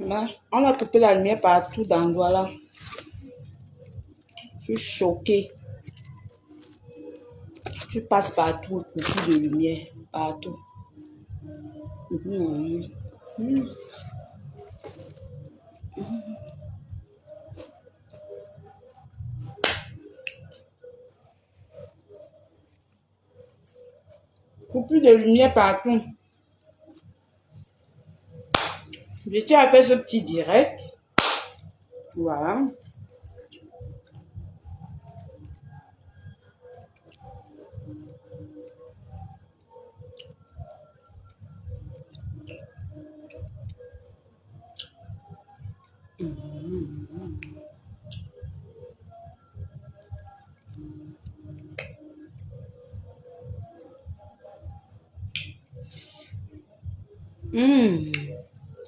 Là, on a coupé la lumière partout dans l'endroit là. Je suis choquée. Tu passes partout, coupé de lumière, partout. Coupure de lumière partout. Je tiens à faire ce petit direct. Voilà.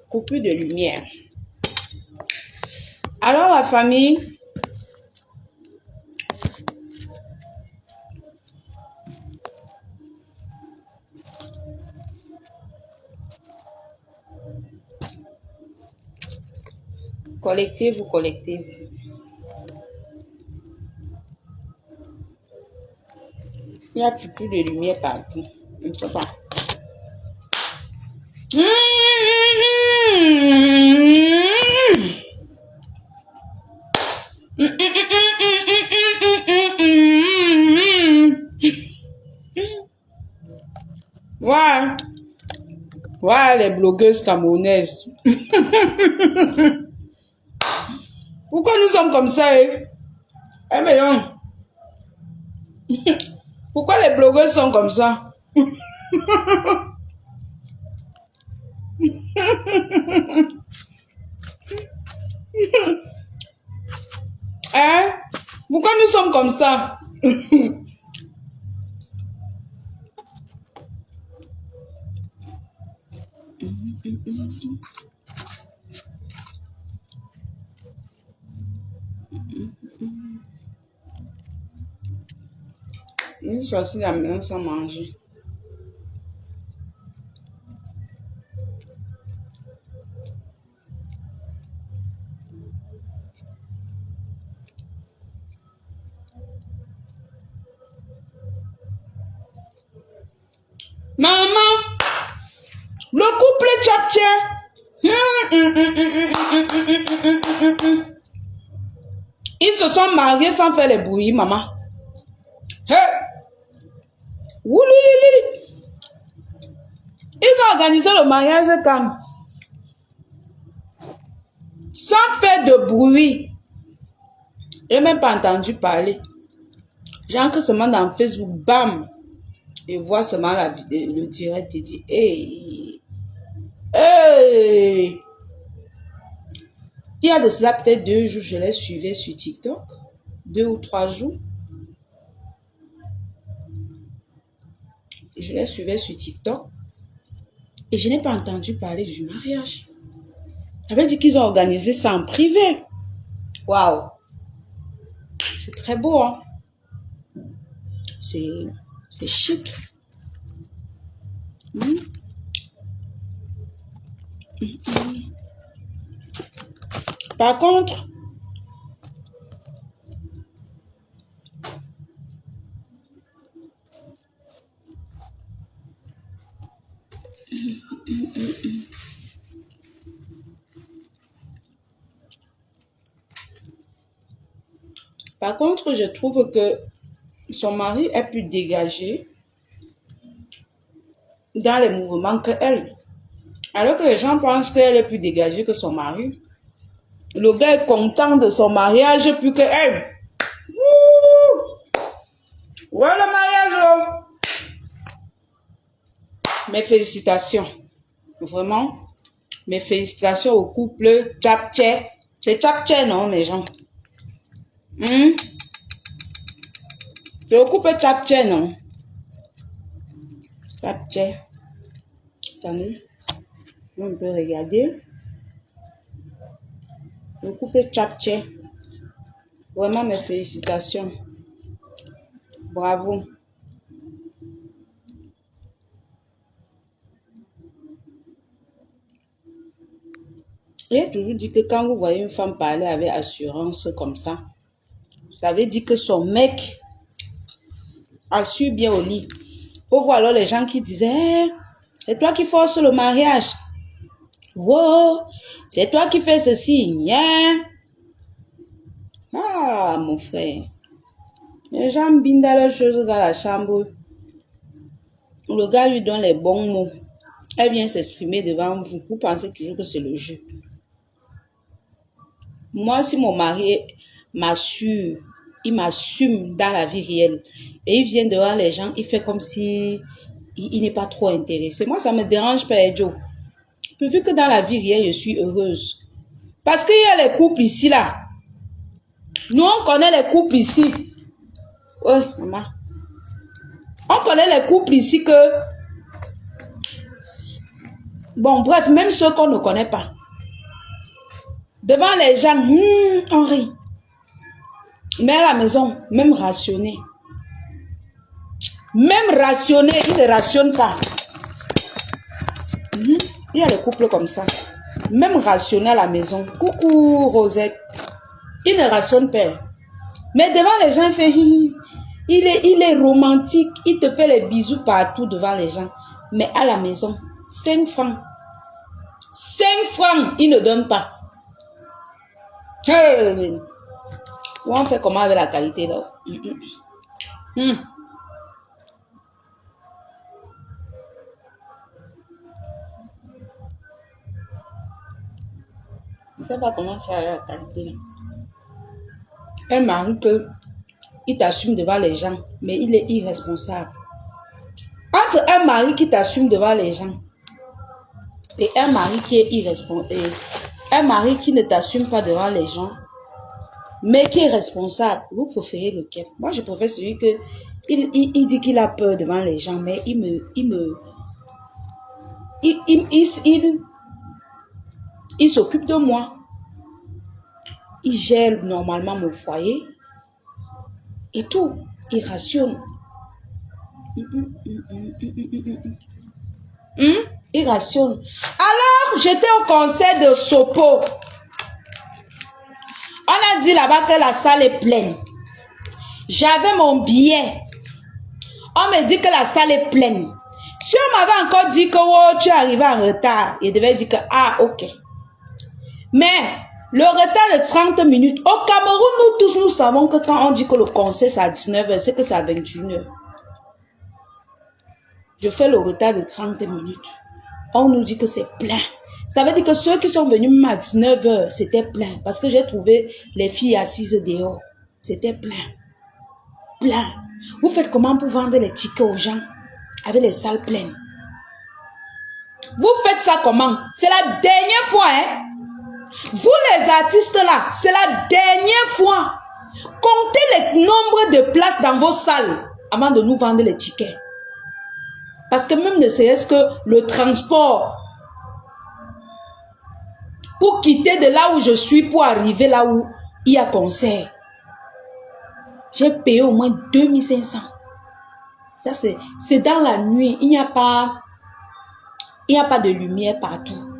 Coupure de lumière. Alors la famille, collectez-vous, collectez-vous. Il n'y a plus de lumière partout. Je ne sais pas. Ouais. Ouais, les blogueuses camerounaises. Pourquoi nous sommes comme ça, eh? Eh, mais non. Pourquoi les blogueuses sont comme ça? Hein? Pourquoi nous sommes comme ça? Ils choisissent la maison sans manger. Maman, le couple tchatché. Ils se sont mariés sans faire les bruits, maman. Hey. Ils ont organisé le mariage comme sans faire de bruit. Je n'ai même pas entendu parler. J'entre seulement dans Facebook, bam. Et vois seulement la vidéo, le direct et dit hey. Hey. Il y a de cela peut-être 2 jours, je les suivais sur TikTok. 2 ou 3 jours. Je les suivais sur TikTok. Et je n'ai pas entendu parler du mariage. J'avais dit qu'ils ont organisé ça en privé. Waouh. C'est très beau, hein. C'est chic. Par contre, je trouve que son mari est plus dégagé dans les mouvements que elle. Alors que les gens pensent qu'elle est plus dégagée que son mari. Le gars est content de son mariage plus que elle. Ouais, le mariage. Mes félicitations. Vraiment. Mes félicitations au couple Tchapche. C'est Tchapche, non, les gens? C'est au couple Tchapche, non? Tchapche. Attendez. On peut regarder. Le couple Tchapche. Vraiment mes félicitations. Bravo. J'ai toujours dit que quand vous voyez une femme parler avec assurance comme ça veut dire que son mec assure bien au lit. Pour voir alors les gens qui disaient, hey, c'est toi qui forces le mariage. Wow, c'est toi qui fais ceci. Yeah. Ah, mon frère. Les gens bindent leurs choses dans la chambre. Le gars lui donne les bons mots. Elle vient s'exprimer devant vous. Vous pensez toujours que c'est le jeu. Moi, si mon mari m'assure, il m'assume dans la vie réelle et il vient devant les gens, il fait comme si il n'est pas trop intéressé. Moi, ça me dérange pas, Joe. Vu que dans la vie réelle, je suis heureuse. Parce qu'il y a les couples ici, là. Nous, on connaît les couples ici. Oui, maman. On connaît les couples ici que... Bon, bref, même ceux qu'on ne connaît pas. Devant les gens, on rit. Mais à la maison, même rationné. Même rationné, il ne rationne pas. Il y a des couples comme ça. Même rationné à la maison. Coucou Rosette. Il ne rationne pas. Mais devant les gens, il est romantique. Il te fait les bisous partout devant les gens. Mais à la maison, 5 francs. 5 francs, il ne donne pas. Hey. On fait comment avec la qualité là? Je ne sais pas comment faire avec la qualité là. Un mari il t'assume devant les gens, mais il est irresponsable. Entre un mari qui t'assume devant les gens et un mari qui est irresponsable, un mari qui ne t'assume pas devant les gens, mais qui est responsable, vous préférez lequel? Moi, je préfère celui que il dit qu'il a peur devant les gens, mais il s'occupe de moi. Il gère normalement mon foyer et tout. Il rationne. Il rationne. Alors, j'étais au concert de Sopo. On a dit là-bas que la salle est pleine. J'avais mon billet. On me dit que la salle est pleine. Si on m'avait encore dit que oh, tu es arrivé en retard, il devait dire que ah, ok. Mais le retard de 30 minutes, au Cameroun, nous tous, nous savons que quand on dit que le concert c'est à 19h, c'est que c'est à 21h. Je fais le retard de 30 minutes. On nous dit que c'est plein. Ça veut dire que ceux qui sont venus même à 19h, c'était plein. Parce que j'ai trouvé les filles assises dehors. C'était plein. Plein. Vous faites comment pour vendre les tickets aux gens avec les salles pleines? Vous faites ça comment? C'est la dernière fois, hein? Vous les artistes là, c'est la dernière fois. Comptez le nombre de places dans vos salles avant de nous vendre les tickets. Parce que même ne serait-ce que le transport pour quitter de là où je suis pour arriver là où il y a concert. J'ai payé au moins 2500. Ça c'est dans la nuit. Il n'y a pas de lumière partout.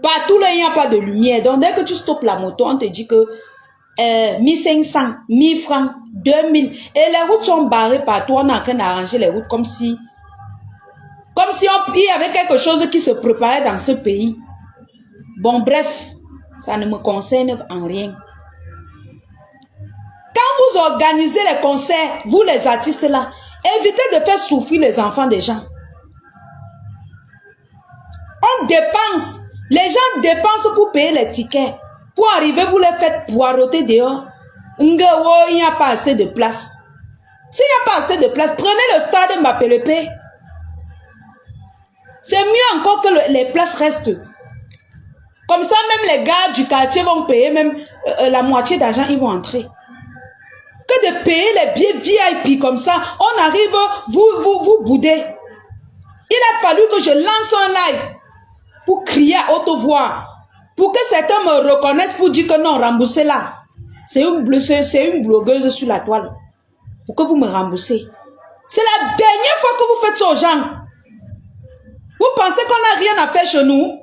Partout là, il n'y a pas de lumière. Donc dès que tu stoppes la moto, on te dit que 1500, 1000 francs, 2000. Et les routes sont barrées partout. On est en train d'arranger les routes comme si il y avait quelque chose qui se préparait dans ce pays. Bon, bref, ça ne me concerne en rien. Quand vous organisez les concerts, vous les artistes là, évitez de faire souffrir les enfants des gens. On dépense. Les gens dépensent pour payer les tickets. Pour arriver, vous les faites poireauter dehors. Il n'y a pas assez de place. S'il n'y a pas assez de place, prenez le stade Mbappé. C'est mieux encore que les places restent. Comme ça, même les gars du quartier vont payer même la moitié d'argent, ils vont entrer. Que de payer les billets VIP comme ça, on arrive, vous boudez. Il a fallu que je lance un live pour crier à haute voix, pour que certains me reconnaissent pour dire que non, remboursez là. C'est une blogueuse sur la toile. Pour que vous me remboursez. C'est la dernière fois que vous faites ça aux gens. Vous pensez qu'on n'a rien à faire chez nous?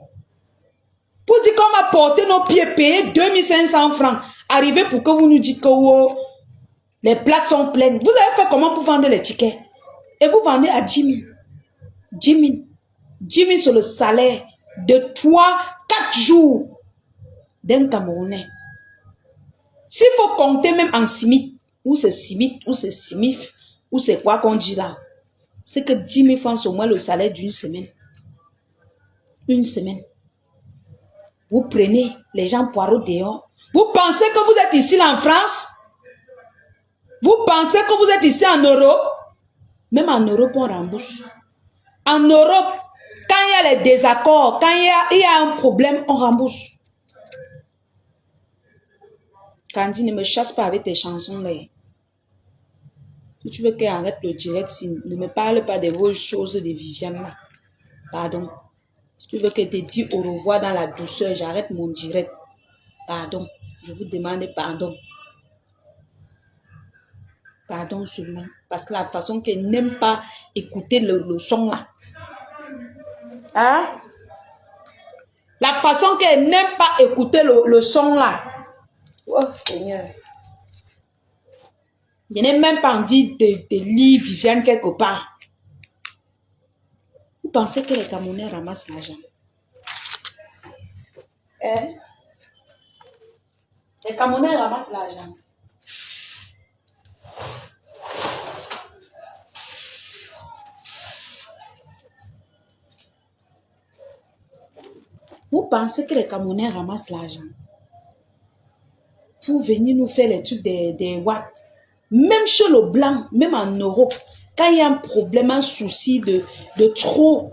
Pour dire qu'on va porter nos pieds, payer 2500 francs. Arriver pour que vous nous dites que oh, les places sont pleines. Vous avez fait comment pour vendre les tickets? Et vous vendez à 10 000. 10 000. 10 000 sur le salaire de 3-4 jours d'un Camerounais. S'il faut compter même en simit, ou c'est simit, ou c'est simif, ou c'est quoi qu'on dit là, c'est que 10 000 francs c'est au moins le salaire d'une semaine. Une semaine. Vous prenez les gens poireaux dehors. Vous pensez que vous êtes ici là en France? Vous pensez que vous êtes ici en Europe? Même en Europe, on rembourse. En Europe, quand il y a les désaccords, quand il y a un problème, on rembourse. Candy, ne me chasse pas avec tes chansons là. Si tu veux qu'elle arrête le direct, ne me parle pas de vos choses de Viviane là. Pardon. Si tu veux qu'elle te dise au revoir dans la douceur, j'arrête mon direct. Pardon. Je vous demande pardon. Pardon seulement. Parce que la façon qu'elle n'aime pas écouter le son là. Hein? La façon qu'elle n'aime pas écouter le son là. Oh Seigneur. Je n'ai même pas envie de lire Viviane quelque part. Vous pensez que les Camerounais ramassent l'argent? Hein? Les Camerounais ramassent l'argent. Vous pensez que les Camerounais ramassent l'argent pour venir nous faire les trucs des watts? Même chez le blanc, même en Europe, quand il y a un problème, un souci de trop,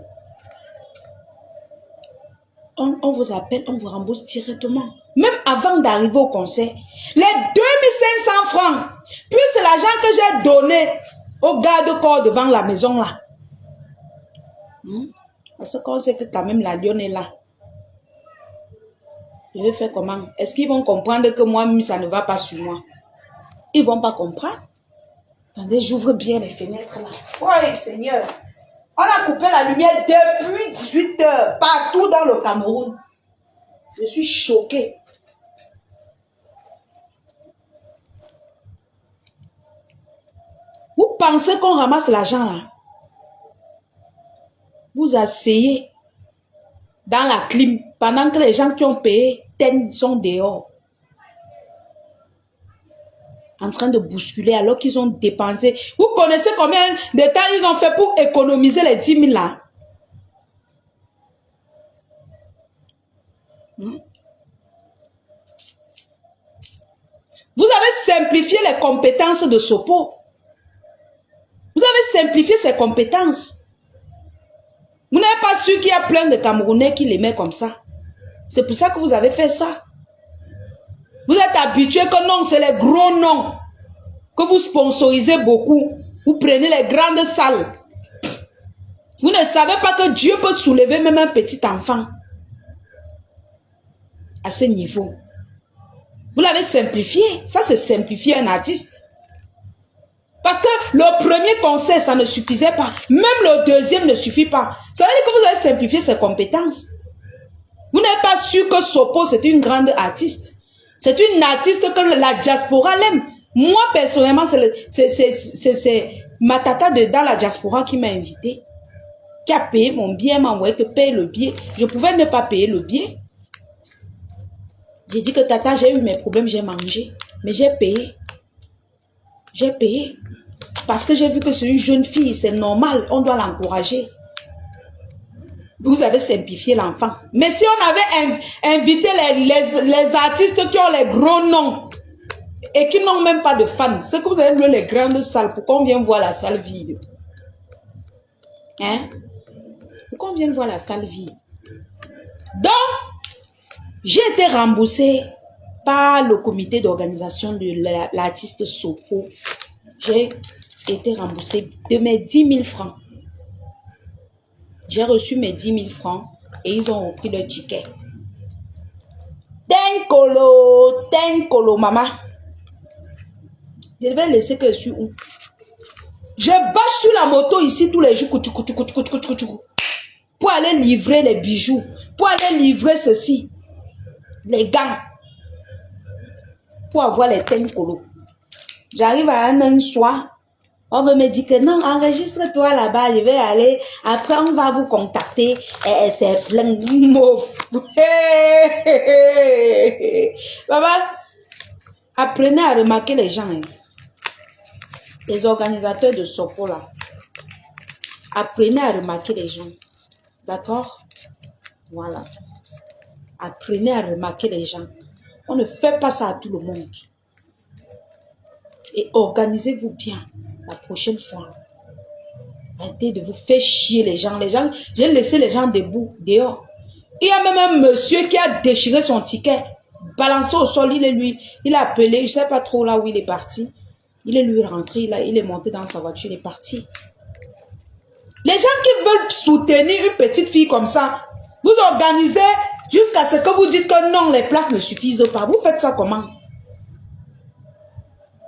on vous appelle, on vous rembourse directement. Même avant d'arriver au concert, les 2500 francs, plus l'argent que j'ai donné au garde-corps devant la maison là. Parce qu'on sait que quand même la lionne est là. Je vais faire comment? Est-ce qu'ils vont comprendre que moi, ça ne va pas sur moi? Ils ne vont pas comprendre. Attendez, j'ouvre bien les fenêtres là. Oui, Seigneur. On a coupé la lumière depuis 18 heures, partout dans le Cameroun. Je suis choquée. Vous pensez qu'on ramasse l'argent là? Vous asseyez dans la clim pendant que les gens qui ont payé sont dehors. En train de bousculer alors qu'ils ont dépensé. Vous connaissez combien de temps ils ont fait pour économiser les 10 000 là? Vous avez simplifié les compétences de Sopo. Vous avez simplifié ses compétences. Vous n'avez pas su qu'il y a plein de Camerounais qui l'aimaient comme ça. C'est pour ça que vous avez fait ça. Vous êtes habitué que non, c'est les gros noms que vous sponsorisez beaucoup. Vous prenez les grandes salles. Vous ne savez pas que Dieu peut soulever même un petit enfant à ce niveau. Vous l'avez simplifié. Ça, c'est simplifier un artiste. Parce que le premier concert, ça ne suffisait pas. Même le deuxième ne suffit pas. Ça veut dire que vous avez simplifié ses compétences. Vous n'avez pas su que Sopo, c'est une grande artiste. C'est une artiste que la diaspora l'aime. Moi, personnellement, c'est ma tata dans la diaspora qui m'a invité. Qui a payé mon billet, m'a envoyé que paye le billet. Je pouvais ne pas payer le billet. J'ai dit que tata, j'ai eu mes problèmes, j'ai mangé. Mais j'ai payé. J'ai payé. Parce que j'ai vu que c'est une jeune fille, c'est normal, on doit l'encourager. Vous avez simplifié l'enfant. Mais si on avait invité les artistes qui ont les gros noms, et qui n'ont même pas de fans. C'est que vous avez loué les grandes salles. Pourquoi on vient voir la salle vide? Hein? Pourquoi on vient voir la salle vide? Donc, j'ai été remboursée par le comité d'organisation de l'artiste Sopo. J'ai été remboursée de mes 10 000 francs. J'ai reçu mes 10 000 francs et ils ont repris le ticket. Tenkolo, maman. Je devais laisser que je suis où? Je bâche sur la moto ici tous les jours pour aller livrer les bijoux, pour aller livrer ceci, les gants, pour avoir les tenkolo. J'arrive à un soir, on veut me dire que non, enregistre-toi là-bas, je vais aller, après on va vous contacter, et c'est plein de mots. Maman, apprenez à remarquer les gens, hein. Les organisateurs de Sopo là. Apprenez à remarquer les gens. D'accord? Voilà. Apprenez à remarquer les gens. On ne fait pas ça à tout le monde. Et organisez-vous bien la prochaine fois. Arrêtez de vous faire chier les gens. J'ai laissé les gens debout, dehors. Il y a même un monsieur qui a déchiré son ticket, balancé au sol. Il a appelé, je ne sais pas trop là où il est parti. Il est lui rentré, il est monté dans sa voiture, il est parti. Les gens qui veulent soutenir une petite fille comme ça, vous organisez jusqu'à ce que vous dites que non, les places ne suffisent pas. Vous faites ça comment?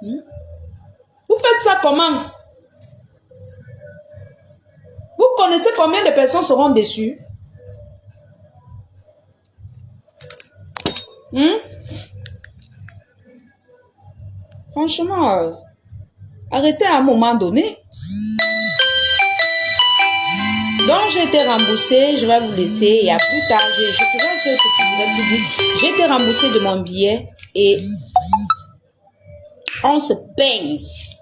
Vous faites ça comment? Vous connaissez combien de personnes seront déçues? Franchement, arrêtez à un moment donné. Donc, j'ai été remboursée. Je vais vous laisser. Et à plus tard, je ferai ce petit direct. J'ai été remboursée de mon billet. Et on se pince.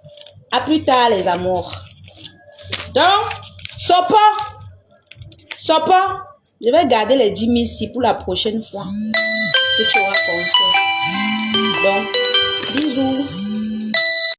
À plus tard, les amours. Donc, Sopo, je vais garder les 10 000 ici pour la prochaine fois que tu auras conseil. Donc, bisous.